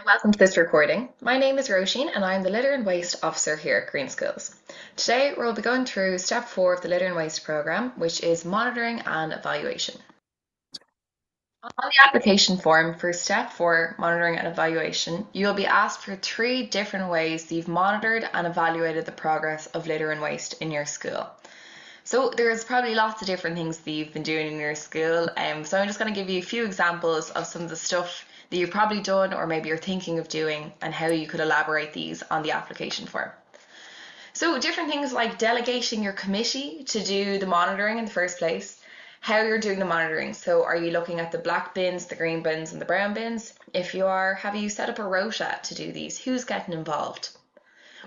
Welcome to this recording. My name is Roisin and I'm the Litter and Waste Officer here at Green Schools. Today we'll be going through step 4 of the Litter and Waste programme, which is monitoring and evaluation. On the application form for step 4, monitoring and evaluation, you will be asked for 3 different ways that you've monitored and evaluated the progress of litter and waste in your school. So there's probably lots of different things that you've been doing in your school. So I'm just going to give you a few examples of some of the stuff that you've probably done or maybe you're thinking of doing and how you could elaborate these on the application form. So different things like delegating your committee to do the monitoring in the first place, how you're doing the monitoring. So are you looking at the black bins, the green bins and the brown bins? If you are, have you set up a rota to do these? Who's getting involved?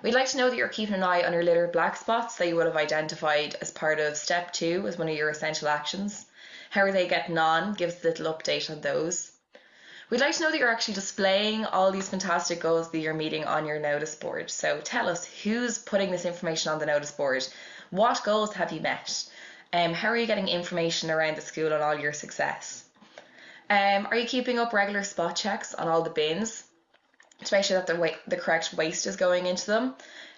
We'd like to know that you're keeping an eye on your litter black spots that you would have identified as part of step 2 as one of your essential actions. How are they getting on? Give us a little update on those. We'd like to know that you're actually displaying all these fantastic goals that you're meeting on your notice board. So tell us, who's putting this information on the notice board? What goals have you met? How are you getting information around the school on all your success? Are you keeping up regular spot checks on all the bins to make sure that the correct waste is going into them?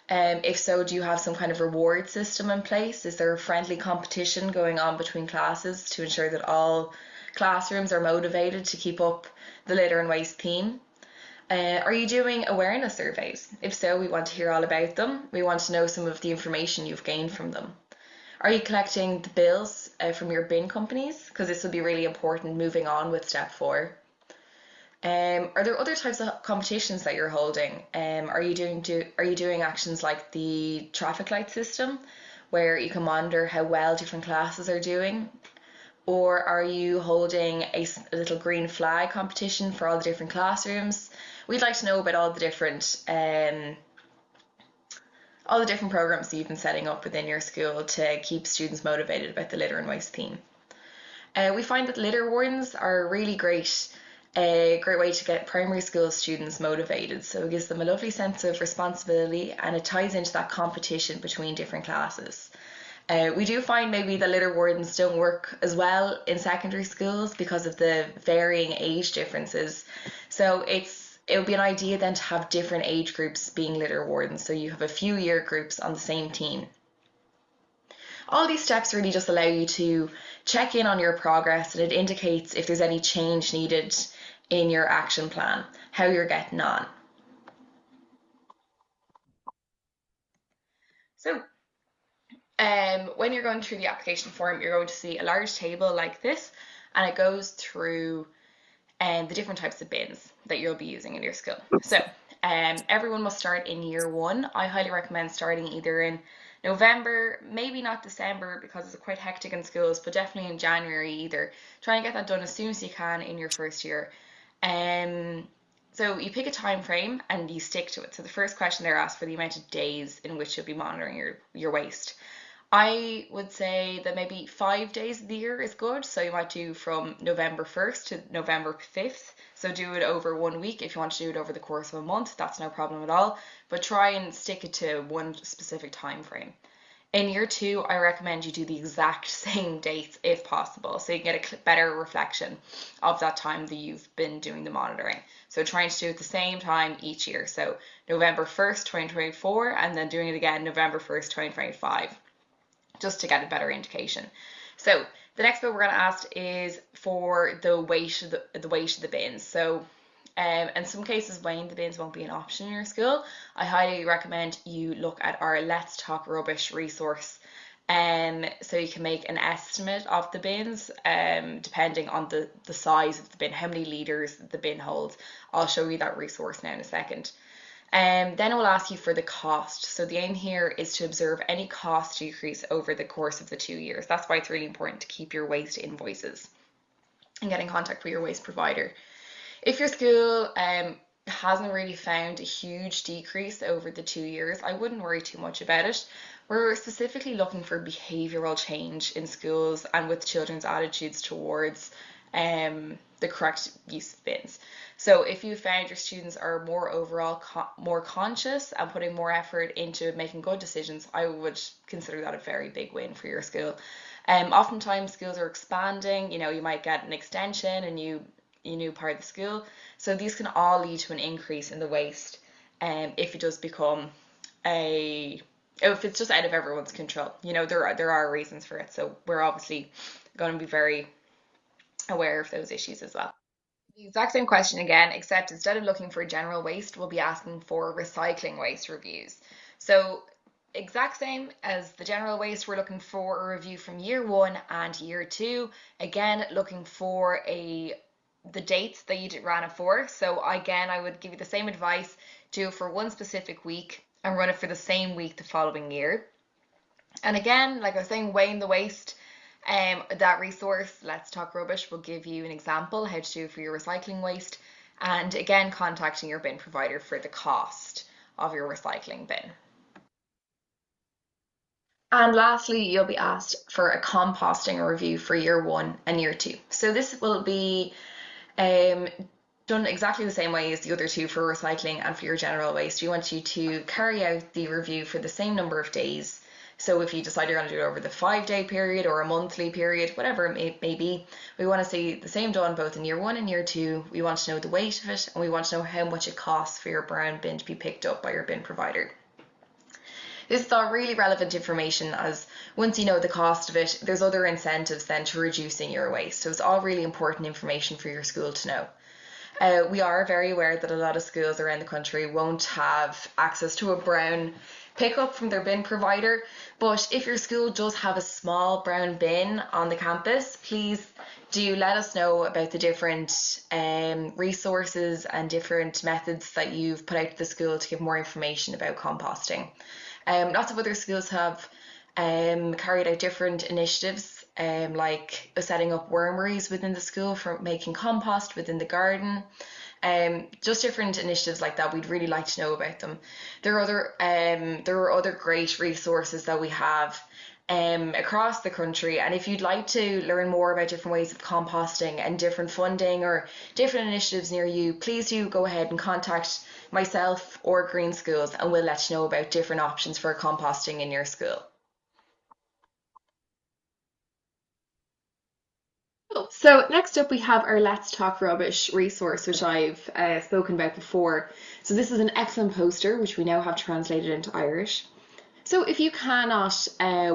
If so, do you have some kind of reward system in place? Is there a friendly competition going on between classes to ensure that all classrooms are motivated to keep up the litter and waste theme? Are you doing awareness surveys? If so, we want to hear all about them. We want to know some of the information you've gained from them. Are you collecting the bills from your bin companies? Because this will be really important moving on with step 4. Are there other types of competitions that you're holding? Are you doing actions like the traffic light system, where you can monitor how well different classes are doing? Or are you holding a little green flag competition for all the different classrooms? We'd like to know about all the different programs that you've been setting up within your school to keep students motivated about the litter and waste theme. We find that litter wardens are really a great way to get primary school students motivated. So it gives them a lovely sense of responsibility and it ties into that competition between different classes. We do find maybe the litter wardens don't work as well in secondary schools because of the varying age differences. So it would be an idea then to have different age groups being litter wardens. So you have a few year groups on the same team. All these steps really just allow you to check in on your progress and it indicates if there's any change needed in your action plan, how you're getting on. So when you're going through the application form, you're going to see a large table like this, and it goes through the different types of bins that you'll be using in your school. So everyone must start in year 1. I highly recommend starting either in November, maybe not December because it's quite hectic in schools, but definitely in January either. Try and get that done as soon as you can in your first year. So you pick a time frame and you stick to it. So the first question they're asked for the amount of days in which you'll be monitoring your waste. I would say that maybe 5 days of the year is good. So you might do from November 1st to November 5th. So do it over 1 week. If you want to do it over the course of a month, that's no problem at all. But try and stick it to one specific time frame. In year 2, I recommend you do the exact same dates if possible, so you can get a better reflection of that time that you've been doing the monitoring. So trying to do it at the same time each year. So November 1st, 2024, and then doing it again November 1st, 2025, just to get a better indication. So the next bit we're going to ask is for the weight of the bins. So in some cases, weighing the bins won't be an option in your school. I highly recommend you look at our Let's Talk Rubbish resource. So you can make an estimate of the bins depending on the size of the bin, how many litres the bin holds. I'll show you that resource now in a second. Then it will ask you for the cost. So the aim here is to observe any cost decrease over the course of the 2 years. That's why it's really important to keep your waste invoices and get in contact with your waste provider. If your school hasn't really found a huge decrease over the 2 years, I wouldn't worry too much about it. We're specifically looking for behavioural change in schools and with children's attitudes towards the correct use of bins. So if you found your students are more overall more conscious and putting more effort into making good decisions, I would consider that a very big win for your school. Oftentimes schools are expanding, you know, you might get an extension and you a new part of the school. So these can all lead to an increase in the waste if it does become if it's just out of everyone's control. There are reasons for it. So we're obviously going to be very aware of those issues as well. The exact same question again, except instead of looking for general waste, we'll be asking for recycling waste reviews. So exact same as the general waste, we're looking for a review from year 1 and year 2. Again, looking for the dates that you ran it for. So again, I would give you the same advice, do it for one specific week and run it for the same week the following year. And again, like I was saying, weighing the waste, that resource, Let's Talk Rubbish, will give you an example how to do it for your recycling waste. And again, contacting your bin provider for the cost of your recycling bin. And lastly, you'll be asked for a composting review for year 1 and year 2. So this will be done exactly the same way as the other two for recycling and for your general waste. We want you to carry out the review for the same number of days. So if you decide you're going to do it over the 5-day period or a monthly period, whatever it may be, we want to see the same done both in year 1 and year 2. We want to know the weight of it, and we want to know how much it costs for your brown bin to be picked up by your bin provider. This is all really relevant information, as once you know the cost of it, there's other incentives then to reducing your waste. So it's all really important information for your school to know. We are very aware that a lot of schools around the country won't have access to a brown pickup from their bin provider, but if your school does have a small brown bin on the campus, please do let us know about the different resources and different methods that you've put out to the school to give more information about composting. Lots of other schools have carried out different initiatives, like setting up wormeries within the school for making compost within the garden. Just different initiatives like that. We'd really like to know about them. There are other great resources that we have across the country, and if you'd like to learn more about different ways of composting and different funding or different initiatives near you, please do go ahead and contact myself or Green Schools, and we'll let you know about different options for composting in your school. So next up we have our Let's Talk Rubbish resource, which I've spoken about before. So this is an excellent poster which we now have translated into Irish. So if you cannot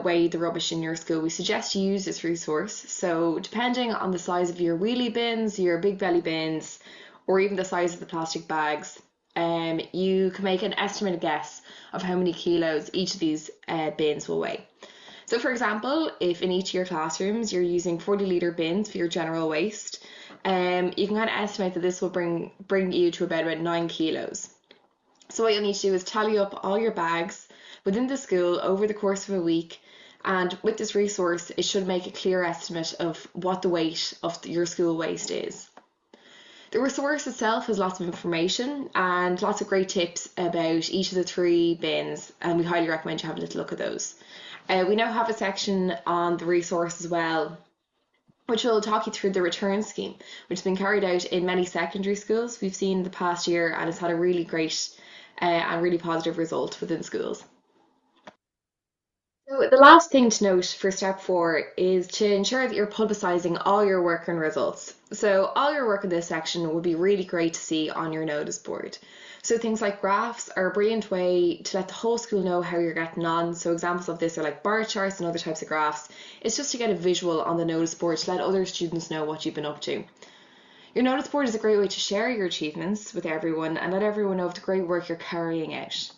weigh the rubbish in your school, we suggest you use this resource. So depending on the size of your wheelie bins, your big belly bins, or even the size of the plastic bags, you can make an estimated guess of how many kilos each of these bins will weigh. So for example, if in each of your classrooms you're using 40-litre bins for your general waste, you can kind of estimate that this will bring you to about 9 kilos. So what you'll need to do is tally up all your bags within the school over the course of a week, and with this resource it should make a clear estimate of what the weight of your school waste is. The resource itself has lots of information and lots of great tips about each of the 3 bins, and we highly recommend you have a little look at those. We now have a section on the resource as well, which will talk you through the return scheme, which has been carried out in many secondary schools we've seen in the past year, and it's had a really great and really positive result within schools. So the last thing to note for step 4 is to ensure that you're publicising all your work and results. So all your work in this section would be really great to see on your notice board. So things like graphs are a brilliant way to let the whole school know how you're getting on. So examples of this are like bar charts and other types of graphs. It's just to get a visual on the notice board to let other students know what you've been up to. Your notice board is a great way to share your achievements with everyone and let everyone know of the great work you're carrying out.